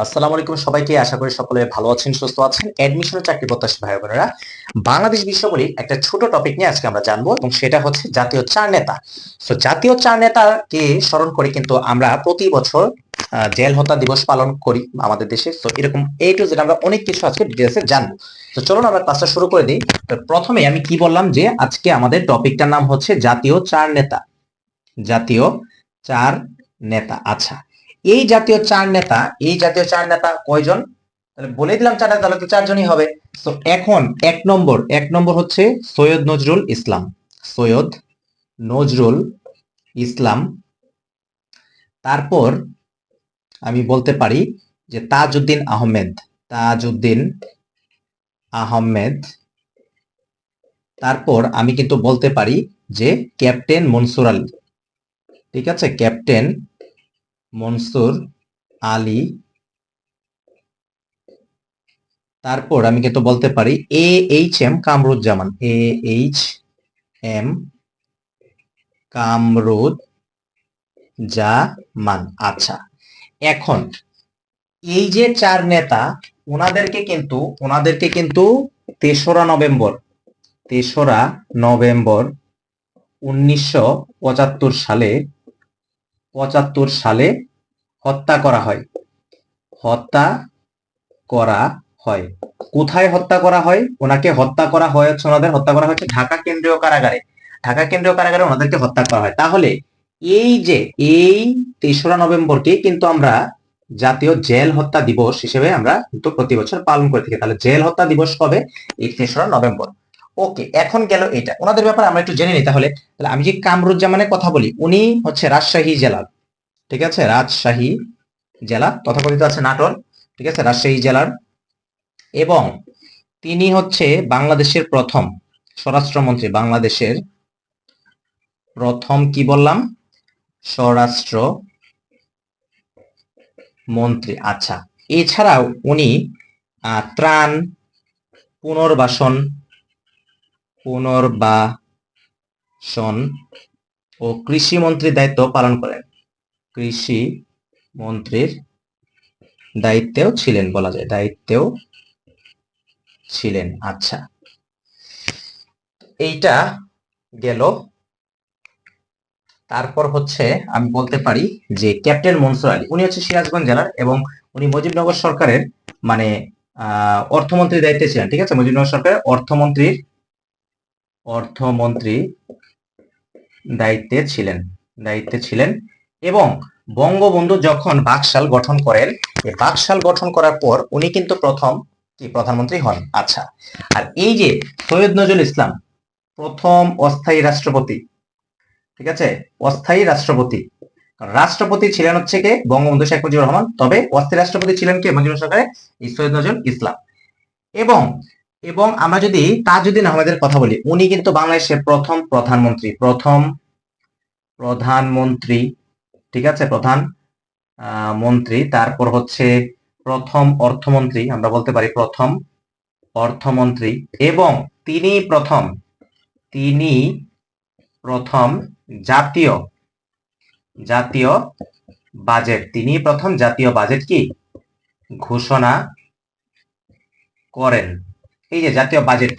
আসসালামু আলাইকুম সবাইকে। আশা করি সকলে ভালো আছেন, সুস্থ আছেন। অ্যাডমিশন ও চাকরি প্রত্যাশী ভাই বোনেরা, বাংলাদেশ বিষয়াবলীর একটা ছোট টপিক নিয়ে আজকে আমরা জানবো, এবং সেটা হচ্ছে জাতীয় চার নেতা। তো জাতীয় চার নেতাকে স্মরণ করে কিন্তু আমরা প্রতি বছর জেল হত্যা দিবস পালন করি আমাদের দেশে। তো এরকম এ টু জেড আমরা অনেক কিছু আজকে ডিটেলসে জানবো। তো চলুন আমরা ক্লাসটা শুরু করে দিই। তো প্রথমে আমি কি বললাম যে আজকে আমাদের টপিকটার নাম হচ্ছে জাতীয় চার নেতা। জাতীয় চার নেতা। আচ্ছা, এই জাতীয় চার নেতা কয়জন? তাহলে বলে দিলাম চারটা, তাহলে তো চারজনই হবে। তো এখন এক নম্বর হচ্ছে সৈয়দ নজরুল ইসলাম। সৈয়দ নজরুল ইসলাম। তারপর আমি বলতে পারি যে তাজউদ্দিন আহমেদ। তাজউদ্দিন আহমেদ। তারপর আমি কিন্তু বলতে পারি যে ক্যাপ্টেন মনসুর আলী। ঠিক আছে, ক্যাপ্টেন মনসুর আলী। তারপর আমি কিন্তু বলতে পারি AHM কামরুজ্জামান। AHM কামরুজ্জামান। আচ্ছা, এখন এই যে চার নেতা, ওনাদেরকে কিন্তু 3রা নভেম্বর 1975 সালে হত্যা করা হয়। হত্যা করা হয়। কোথায় হত্যা করা হয়? ওনাকে হত্যা করা হয়েছে, ওনাদের হত্যা করা হয়েছে ঢাকা কেন্দ্রীয় কারাগারে। ঢাকা কেন্দ্রীয় কারাগারে ওনাদেরকে হত্যা করা হয়। তাহলে এই 3রা নভেম্বরকে কিন্তু আমরা জাতীয় জেল হত্যা দিবস হিসেবে আমরা কিন্তু প্রতি বছর পালন করে থাকি। তাহলে জেল হত্যা দিবস কবে? এই 3রা নভেম্বর। ওকে, এখন গেল এটা। ওনাদের ব্যাপারে আমরা একটু জেনে নিই। তাহলে আমি যে কামরুজ্জামানের কথা বলি, উনি হচ্ছে রাজশাহী জেলার। ঠিক আছে, রাজশাহী জেলা, তথাকথিত আছে নাটোর। ঠিক আছে, রাজশাহী জেলার। এবং তিনি হচ্ছে বাংলাদেশের প্রথম স্বরাষ্ট্রমন্ত্রী। বাংলাদেশের প্রথম কি বললাম? স্বরাষ্ট্র মন্ত্রী। আচ্ছা, এছাড়াও উনি ত্রাণ, পুনর্বাসন পুনর্বাসন ও কৃষি মন্ত্রীর দায়িত্ব পালন করেন। কৃষি মন্ত্রীর দায়িত্বেও ছিলেন, বলা যায় দায়িত্বেও ছিলেন। আচ্ছা, এইটা গেল। তারপর হচ্ছে আমি বলতে পারি যে ক্যাপ্টেন মনসুর আলী, উনি হচ্ছে সিরাজগঞ্জ জেলার, এবং উনি মুজিবনগর সরকারের মানে অর্থমন্ত্রীর দায়িত্বে ছিলেন। ঠিক আছে, মুজিবনগর সরকারের অর্থমন্ত্রী দায়িত্বে ছিলেন। এবং বঙ্গবন্ধু যখন বাকশাল গঠন করেন, এই বাকশাল গঠন করার পর উনি কিন্তু প্রথম কি প্রধানমন্ত্রী হন। আচ্ছা, আর এই যে সৈয়দ নজরুল ইসলাম, প্রথম অস্থায়ী রাষ্ট্রপতি। ঠিক আছে, অস্থায়ী রাষ্ট্রপতি। রাষ্ট্রপতি ছিলেন হচ্ছে কে? বঙ্গবন্ধু শেখ মুজিবুর রহমান। তবে অস্থায়ী রাষ্ট্রপতি ছিলেন কে? মুজিবুর সরকারের এই সৈয়দ নজরুল ইসলাম। এবং এবং আমরা যদি তাজউদ্দিন আহমেদের কথা বলি, উনি কিন্তু বাংলাদেশের প্রথম প্রধানমন্ত্রী। ঠিক আছে, প্রধান মন্ত্রী। তারপর হচ্ছে প্রথম অর্থমন্ত্রী, আমরা বলতে পারি প্রথম অর্থমন্ত্রী। এবং তিনি প্রথম জাতীয় বাজেট কি ঘোষণা করেন। এই যে জাতীয় বাজেট,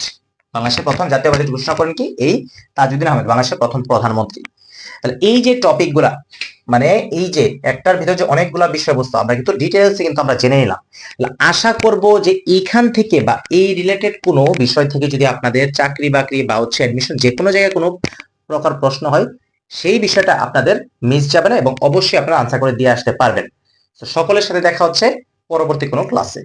বাংলাদেশের প্রথম জাতীয় বাজেট ঘোষণা করেন কি? এই তাজউদ্দিন আহমেদ, বাংলাদেশের প্রথম প্রধানমন্ত্রী। তাহলে এই যে টপিকগুলা, মানে এই যে একটার ভিতরে যে অনেকগুলা বিষয়বস্তু আমরা কিন্তু ডিটেইলসে কিন্তু আমরা জেনে নিলাম। আশা করব যে এইখান থেকে বা এই রিলেটেড কোনো বিষয় থেকে যদি আপনাদের চাকরি বাকরি বা হচ্ছে অ্যাডমিশন যে কোনো জায়গায় কোনো প্রকার প্রশ্ন হয়, সেই বিষয়টা আপনাদের মিস যাবে না, এবং অবশ্যই আপনারা আনসার করে দিয়ে আসতে পারবেন। তো সকলের সাথে দেখা হচ্ছে পরবর্তী কোনো ক্লাসে।